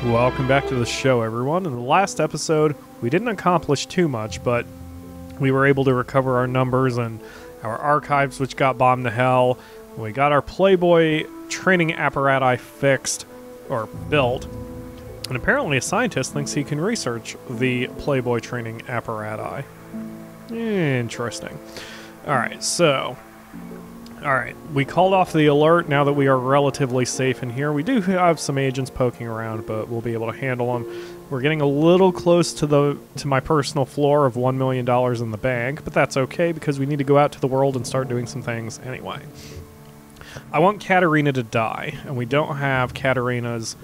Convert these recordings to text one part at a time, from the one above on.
Welcome back to the show, everyone. In the last episode, we didn't accomplish too much, but we were able to recover our numbers and our archives, which got bombed to hell. We got our Playboy training apparatus fixed, or built, and apparently a scientist thinks he can research the Playboy training apparatus. Interesting. Alright, so... Alright, we called off the alert now that we are relatively safe in here. We do have some agents poking around, but we'll be able to handle them. We're getting a little close to my personal floor of $1 million in the bank, but that's okay because we need to go out to the world and start doing some things anyway. I want Katarina to die, and we don't have Katarina's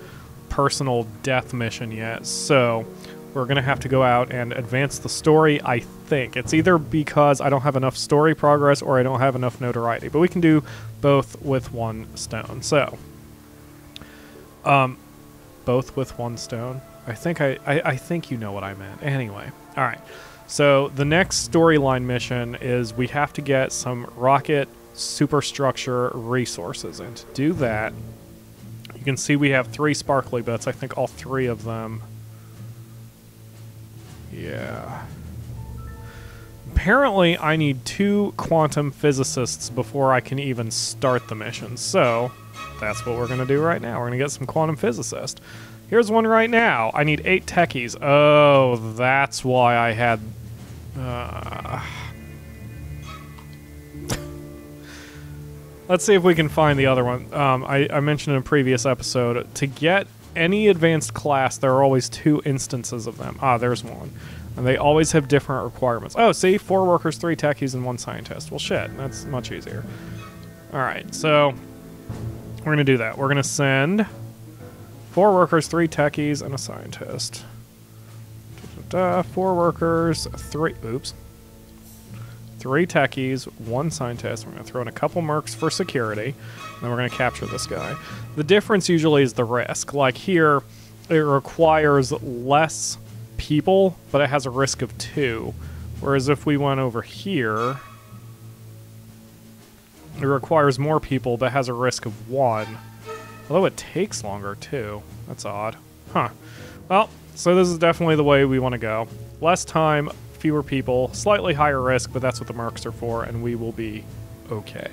personal death mission yet, so we're going to have to go out and advance the story, I think. It's either because I don't have enough story progress or I don't have enough notoriety, but we can do both with one stone. So, both with one stone? I think you know what I meant. Anyway, alright. So, the next storyline mission is we have to get some rocket superstructure resources, and to do that, you can see we have 3 sparkly bits. I think all 3 of them... Yeah. Apparently, I need 2 quantum physicists before I can even start the mission. So, that's what we're going to do right now. We're going to get some quantum physicists. Here's one right now. I need 8 techies. Oh, that's why I had... Let's see if we can find the other one. I mentioned in a previous episode, to get any advanced class, there are always 2 instances of them. Ah, there's one. And they always have different requirements. Oh, see? 4 workers, 3 techies, and 1 scientist. Well, shit. That's much easier. Alright, so... we're going to do that. We're going to send 4 workers, 3 techies, and a scientist. 4 workers, 3... Oops. 3 techies, 1 scientist. We're going to throw in a couple mercs for security. And then we're going to capture this guy. The difference usually is the risk. Like here, it requires less people, but it has a risk of 2. Whereas if we went over here, it requires more people, but has a risk of 1. Although it takes longer, too. That's odd. Huh. Well, so this is definitely the way we want to go. Less time, fewer people, slightly higher risk, but that's what the mercs are for, and we will be okay.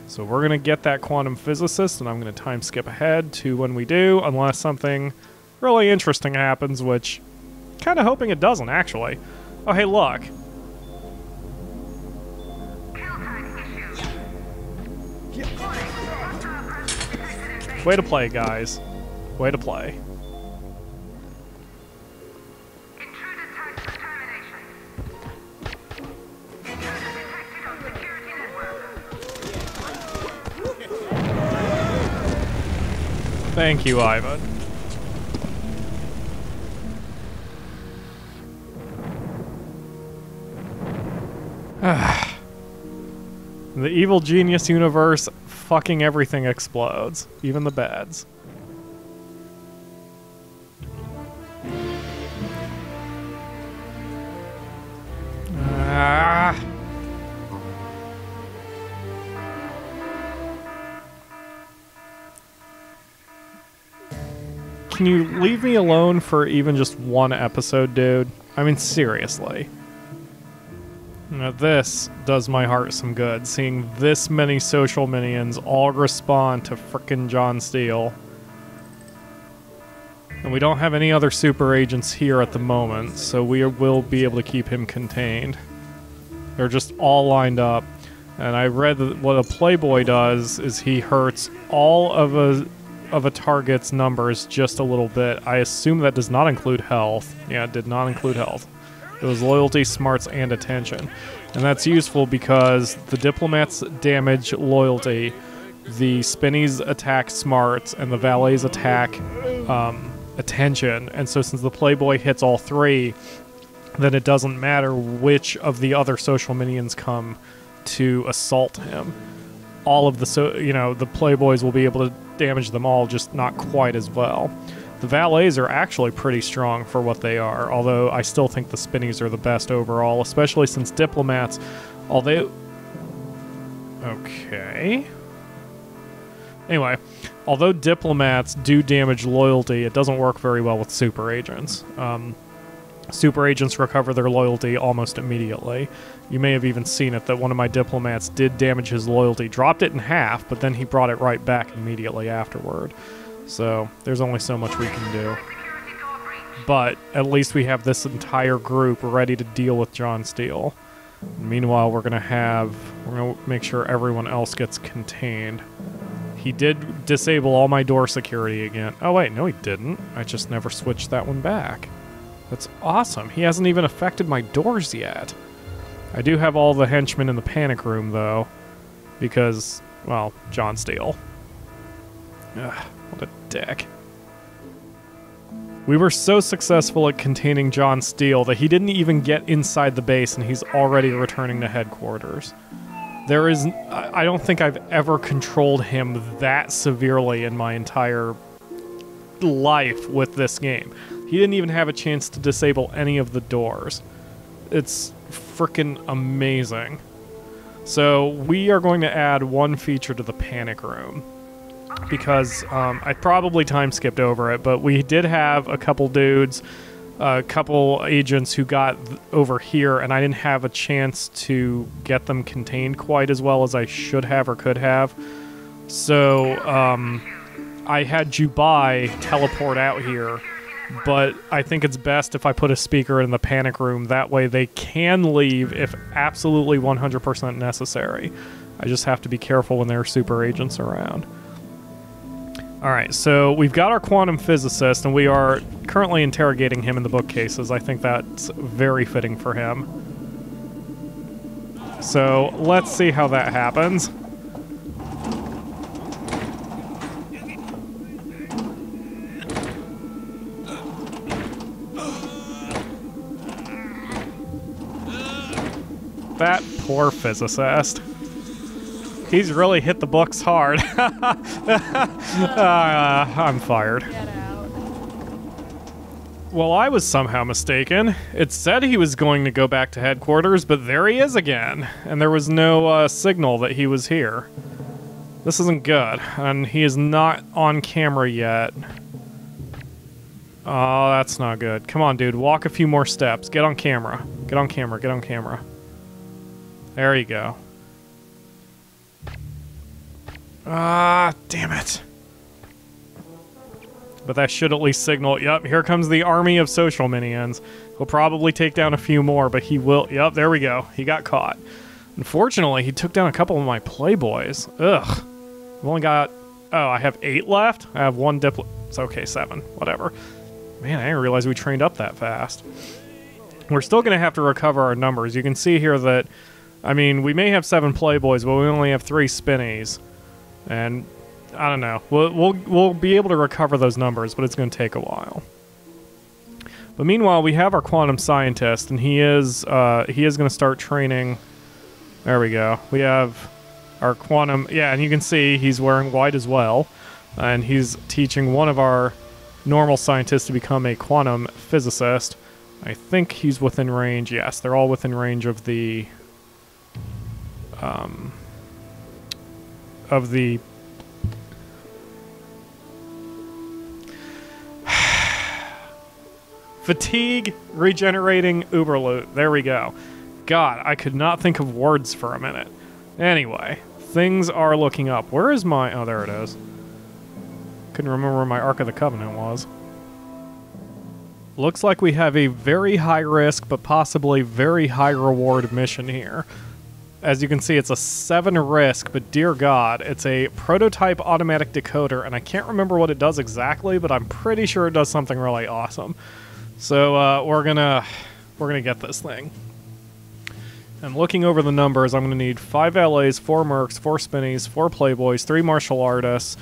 So we're going to get that quantum physicist, and I'm going to time skip ahead to when we do, unless something really interesting happens, which... kind of hoping it doesn't, actually. Oh, hey, look. Way to play, guys. Way to play. Thank you, Ivan. In the evil genius universe, fucking everything explodes. Even the beds. Can you leave me alone for even just 1 episode, dude? I mean, seriously. Now this does my heart some good, seeing this many social minions all respond to frickin' John Steele. And we don't have any other super agents here at the moment, so we will be able to keep him contained. They're just all lined up. And I read that what a Playboy does is he hurts all of a target's numbers just a little bit. I assume that does not include health. Yeah, it did not include health. It was loyalty, smarts, and attention. And that's useful because the diplomats damage loyalty, the spinnies attack smarts, and the valets attack attention. And so since the Playboy hits all 3, then it doesn't matter which of the other social minions come to assault him. All of the the Playboys will be able to damage them all, just not quite as well. The valets are actually pretty strong for what they are, although I still think the spinnies are the best overall, especially since diplomats, although... Okay. Anyway, although diplomats do damage loyalty, it doesn't work very well with super agents. Super agents recover their loyalty almost immediately. You may have even seen it that one of my diplomats did damage his loyalty, dropped it in half, but then he brought it right back immediately afterward. So there's only so much we can do. But at least we have this entire group ready to deal with John Steele. Meanwhile, we're gonna make sure everyone else gets contained. He did disable all my door security again. Oh wait, no he didn't. I just never switched that one back. That's awesome. He hasn't even affected my doors yet. I do have all the henchmen in the panic room, though, because, well, John Steele. Ugh, what a dick. We were so successful at containing John Steele that he didn't even get inside the base, and he's already returning to headquarters. I don't think I've ever controlled him that severely in my entire life with this game. He didn't even have a chance to disable any of the doors. It's freaking amazing. So we are going to add one feature to the panic room because I probably time skipped over it, but we did have a couple dudes, a couple agents who got over here, and I didn't have a chance to get them contained quite as well as I should have or could have. So I had Jubai teleport out here, but I think it's best if I put a speaker in the panic room. That way they can leave if absolutely 100% necessary. I just have to be careful when there are super agents around. Alright, so we've got our quantum physicist, and we are currently interrogating him in the bookcases. I think that's very fitting for him. So let's see how that happens. That poor physicist. He's really hit the books hard. I'm fired. Get out. Well, I was somehow mistaken. It said he was going to go back to headquarters, but there he is again. And there was no signal that he was here. This isn't good. And he is not on camera yet. Oh, that's not good. Come on, dude. Walk a few more steps. Get on camera. Get on camera. Get on camera. There you go. Ah, damn it. But that should at least signal, yep, here comes the army of social minions. He'll probably take down a few more, but he will, yep, there we go. He got caught. Unfortunately, he took down a couple of my playboys. Ugh. I've only got, oh, I have 8 left? I have 1 it's okay, 7, whatever. Man, I didn't realize we trained up that fast. We're still going to have to recover our numbers. You can see here that, I mean, we may have 7 playboys, but we only have 3 spinnies. And I don't know. We'll be able to recover those numbers, but it's going to take a while. But meanwhile, we have our quantum scientist, and he is going to start training. There we go. We have our quantum. Yeah, and you can see he's wearing white as well, and he's teaching one of our normal scientists to become a quantum physicist. I think he's within range. Yes, they're all within range of the fatigue regenerating Uberloot. There we go. God, I could not think of words for a minute. Anyway, things are looking up. Where is my... Oh, there it is. Couldn't remember where my Ark of the Covenant was. Looks like we have a very high risk, but possibly very high reward mission here. As you can see, it's a 7 risk, but dear God, it's a prototype automatic decoder, and I can't remember what it does exactly, but I'm pretty sure it does something really awesome. So we're gonna get this thing. And looking over the numbers, I'm gonna need 5 LAs, 4 Mercs, 4 Spinnies, 4 Playboys, 3 Martial Artists.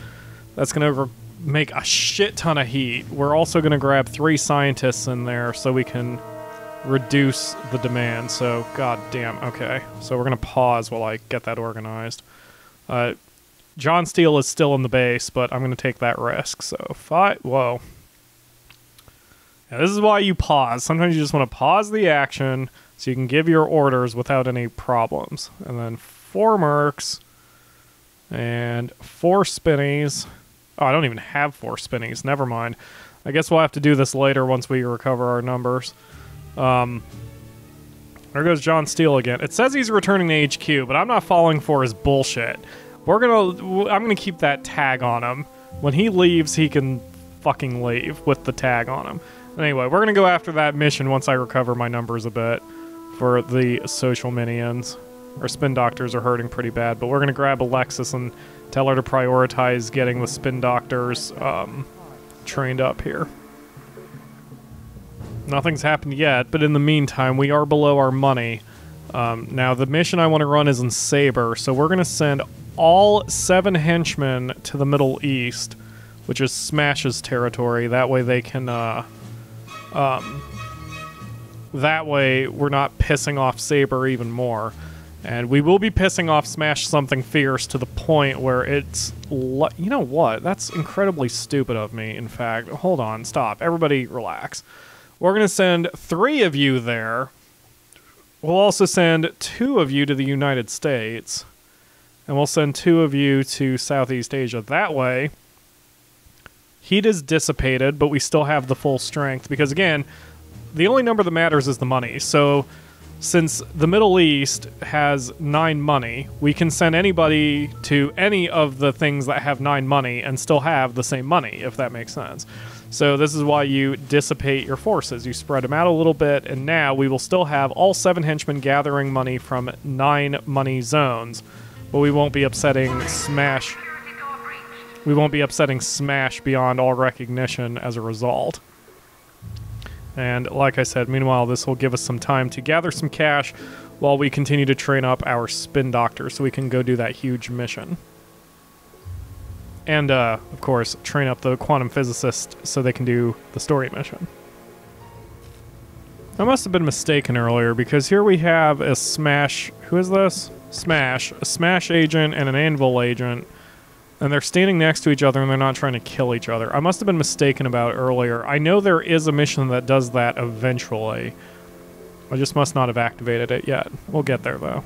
That's gonna make a shit ton of heat. We're also gonna grab 3 scientists in there so we can reduce the demand. So, god damn, okay. So we're gonna pause while I get that organized. John Steele is still in the base, but I'm gonna take that risk. So 5, whoa. Now, this is why you pause. Sometimes you just want to pause the action so you can give your orders without any problems. And then 4 Mercs and 4 Spinnies Oh, I don't even have 4 spinnies. Never mind. I guess we'll have to do this later once we recover our numbers. There goes John Steele again. It says he's returning to HQ, but I'm not falling for his bullshit. I'm gonna keep that tag on him. When he leaves, he can fucking leave with the tag on him. Anyway, we're gonna go after that mission once I recover my numbers a bit for the social minions. Our spin doctors are hurting pretty bad, but we're gonna grab Alexis and tell her to prioritize getting the spin doctors trained up here. Nothing's happened yet, but in the meantime, we are below our money. Now, the mission I want to run is in Saber, so we're going to send all 7 henchmen to the Middle East, which is Smash's territory. That way they can, that way we're not pissing off Saber even more. And we will be pissing off Smash Something Fierce to the point where it's... You know what? That's incredibly stupid of me, in fact. Hold on, stop. Everybody relax. We're going to send 3 of you there. We'll also send 2 of you to the United States. And we'll send 2 of you to Southeast Asia. That way, heat is dissipated, but we still have the full strength. Because again, the only number that matters is the money. So... since the Middle East has 9 money, we can send anybody to any of the things that have 9 money and still have the same money, if that makes sense. So this is why you dissipate your forces. You spread them out a little bit, and now we will still have all 7 henchmen gathering money from 9 money zones, but we won't be upsetting Smash. We won't be upsetting Smash beyond all recognition as a result. And like I said, meanwhile, this will give us some time to gather some cash while we continue to train up our spin doctor so we can go do that huge mission. And, of course, train up the quantum physicist so they can do the story mission. I must have been mistaken earlier because here we have a Smash... Who is this? Smash. A Smash agent and an Anvil agent. And they're standing next to each other and they're not trying to kill each other. I must have been mistaken about earlier. I know there is a mission that does that eventually. I just must not have activated it yet. We'll get there, though.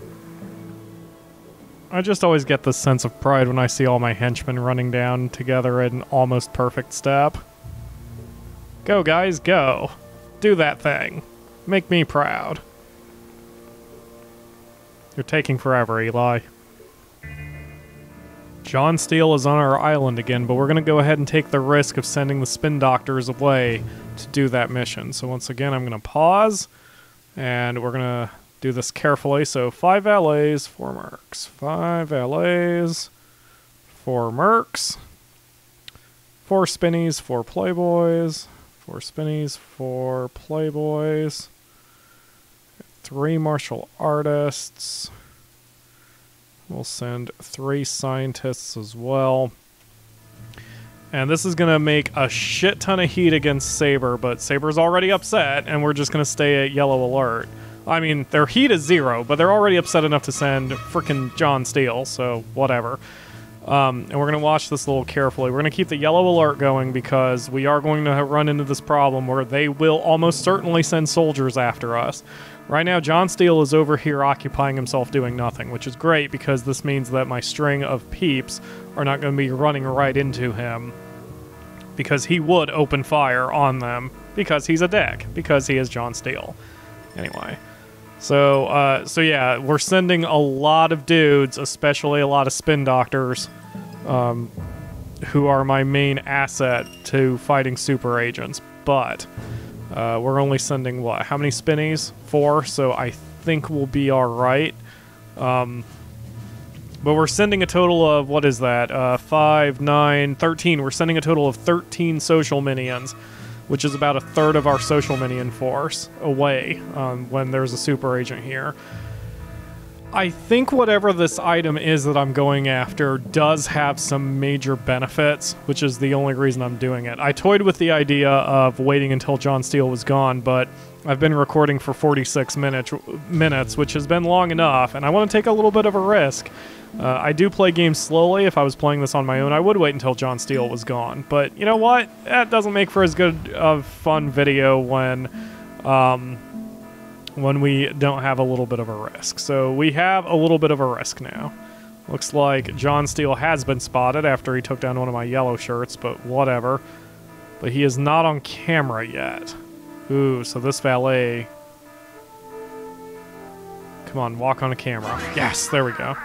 I just always get this sense of pride when I see all my henchmen running down together in almost perfect step. Go, guys, go. Do that thing. Make me proud. You're taking forever, Eli. John Steele is on our island again, but we're going to go ahead and take the risk of sending the spin doctors away to do that mission. So once again, I'm going to pause, and we're going to do this carefully. So 5 LAs, 4 mercs. 5 LAs, 4 mercs. 4 spinnies, 4 playboys. 4 spinnies, 4 playboys. 3 martial artists. We'll send 3 scientists as well. And this is going to make a shit ton of heat against Saber, but Saber's already upset, and we're just going to stay at yellow alert. I mean, their heat is 0, but they're already upset enough to send frickin' John Steele, so whatever. And we're going to watch this a little carefully. We're going to keep the yellow alert going because we are going to run into this problem where they will almost certainly send soldiers after us. Right now, John Steele is over here occupying himself doing nothing, which is great because this means that my string of peeps are not going to be running right into him because he would open fire on them because he's a dick, because he is John Steele. Anyway, so yeah, we're sending a lot of dudes, especially a lot of spin doctors, who are my main asset to fighting super agents, but... we're only sending, what, how many spinnies? 4, so I think we'll be alright. But we're sending a total of, what is that, 5, 9, 13. We're sending a total of 13 social minions, which is about a third of our social minion force away when there's a super agent here. I think whatever this item is that I'm going after does have some major benefits, which is the only reason I'm doing it. I toyed with the idea of waiting until John Steele was gone, but I've been recording for 46 minutes, which has been long enough, and I want to take a little bit of a risk. I do play games slowly. If I was playing this on my own, I would wait until John Steele was gone. But you know what? That doesn't make for as good of fun video when we don't have a little bit of a risk. So we have a little bit of a risk now. Looks like John Steele has been spotted after he took down one of my yellow shirts, but whatever. But he is not on camera yet. Ooh, so this valet... Come on, walk on a camera. Yes, there we go.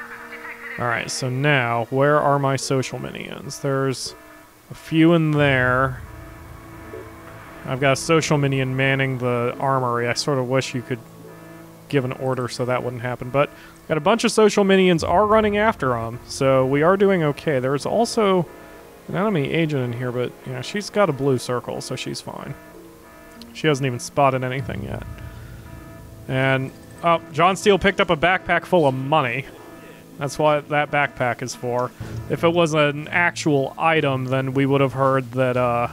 Alright, so now, where are my social minions? There's a few in there. I've got a social minion manning the armory. I sort of wish you could give an order so that wouldn't happen. But got a bunch of social minions are running after them, so we are doing okay. There's also an enemy agent in here, but you know, she's got a blue circle, so she's fine. She hasn't even spotted anything yet. And, oh, John Steele picked up a backpack full of money. That's what that backpack is for. If it was an actual item, then we would have heard that a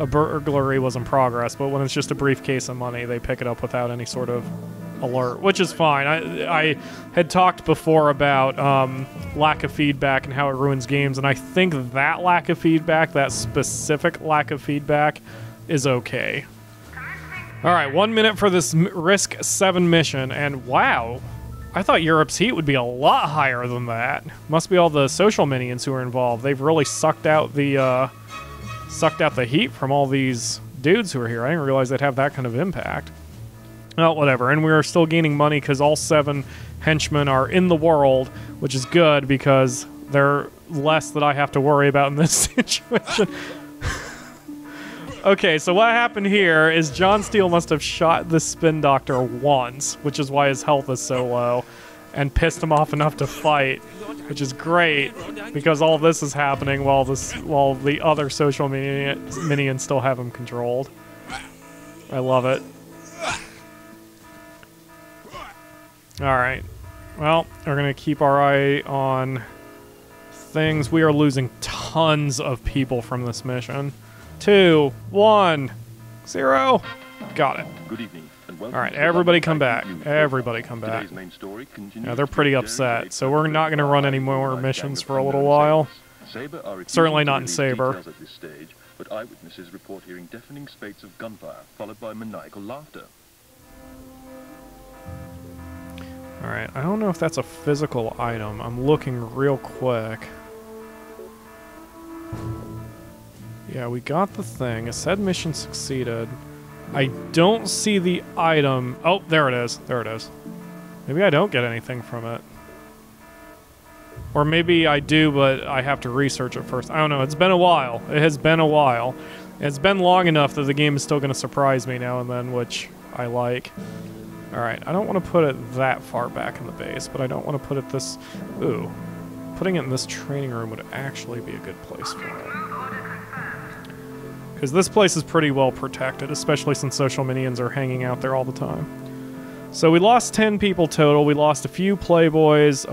burglary was in progress, but when it's just a briefcase of money, they pick it up without any sort of alert, which is fine. I had talked before about lack of feedback and how it ruins games, and I think that lack of feedback, that specific lack of feedback, is okay. Alright, 1 minute for this Risk 7 mission, and wow, I thought Europe's heat would be a lot higher than that. Must be all the social minions who are involved. They've really sucked out the heat from all these dudes who are here. I didn't realize they'd have that kind of impact. Well, whatever. And we are still gaining money because all 7 henchmen are in the world, which is good because they're less that I have to worry about in this situation. Okay, so what happened here is John Steele must have shot the spin doctor once, which is why his health is so low, and pissed him off enough to fight, which is great because all this is happening while the other social minions still have him controlled. I love it. Alright. Well, we're going to keep our eye on things. We are losing tons of people from this mission. 2, 1, 0. Got it. Good evening. Alright, everybody come back. Everybody come back. Yeah, they're pretty upset, so we're not going to run any more missions for a little while. Certainly not in Saber. But eyewitnesses report hearing deafening spates of gunfire, followed by maniacal laughter. Alright, I don't know if that's a physical item. I'm looking real quick. Yeah, we got the thing. A said mission succeeded. I don't see the item. Oh, there it is. There it is. Maybe I don't get anything from it. Or maybe I do, but I have to research it first. I don't know. It's been a while. It has been a while. It's been long enough that the game is still going to surprise me now and then, which I like. Alright, I don't want to put it that far back in the base, but I don't want to put it this... Ooh. Putting it in this training room would actually be a good place for it. Because this place is pretty well protected, especially since social minions are hanging out there all the time. So we lost 10 people total. We lost a few playboys,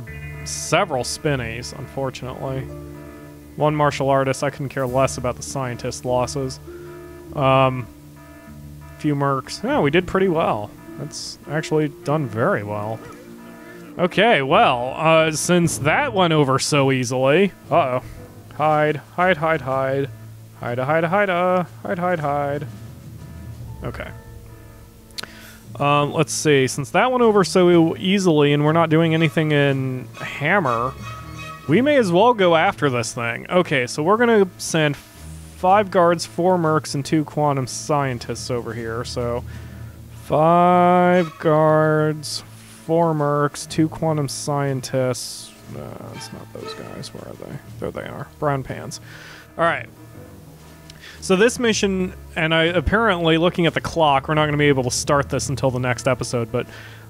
several spinnies, unfortunately. 1 martial artist. I couldn't care less about the scientist losses. Few mercs. Yeah, we did pretty well. That's actually done very well. Okay, well, since that went over so easily... Uh-oh. Hide, hide, hide, hide. Hide, hide, hide, hide. Okay. Let's see. Since that went over so easily and we're not doing anything in Hammer, we may as well go after this thing. Okay, so we're going to send 5 guards, 4 mercs, and 2 quantum scientists over here. So 5 guards, 4 mercs, 2 quantum scientists. It's not those guys. Where are they? There they are. Brown pants. All right. So this mission, and apparently, looking at the clock, we're not going to be able to start this until the next episode, but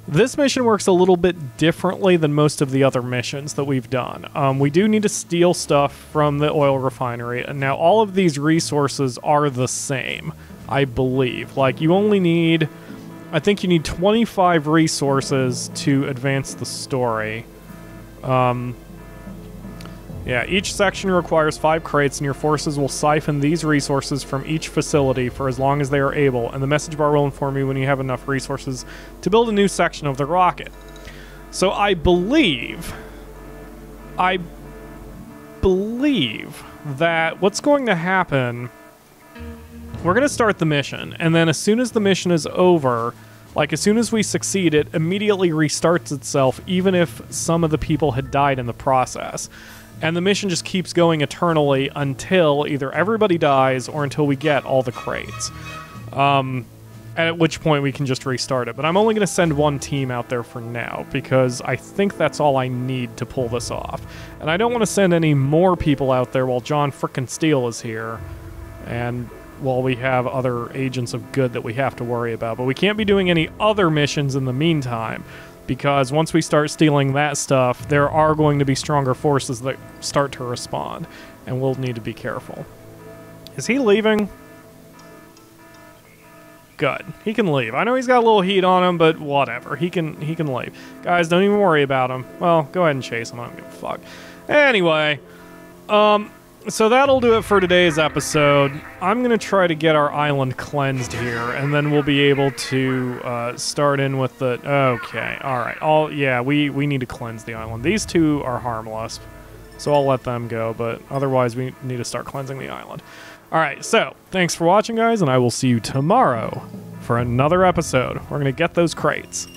this mission works a little bit differently than most of the other missions that we've done. We do need to steal stuff from the oil refinery, and now all of these resources are the same, I believe. Like, you only need... I think you need 25 resources to advance the story. Yeah, each section requires 5 crates, and your forces will siphon these resources from each facility for as long as they are able, and the message bar will inform you when you have enough resources to build a new section of the rocket. So I believe that what's going to happen, we're going to start the mission, and then as soon as the mission is over, Like, as soon as we succeed, it immediately restarts itself, even if some of the people had died in the process. And the mission just keeps going eternally until either everybody dies or until we get all the crates. At which point we can just restart it. But I'm only going to send one team out there for now, because I think that's all I need to pull this off. And I don't want to send any more people out there while John frickin' Steele is here, and while we have other agents of good that we have to worry about. But we can't be doing any other missions in the meantime, because once we start stealing that stuff, there are going to be stronger forces that start to respond, and we'll need to be careful. Is he leaving? Good. He can leave. I know he's got a little heat on him, but whatever. He can leave. Guys, don't even worry about him. Well, go ahead and chase him. I don't give a fuck. Anyway, so that'll do it for today's episode. I'm going to try to get our island cleansed here, and then we'll be able to start in with the... Okay, alright. Yeah, we need to cleanse the island. These two are harmless, so I'll let them go, but otherwise we need to start cleansing the island. Alright, so thanks for watching, guys, and I will see you tomorrow for another episode. We're going to get those crates.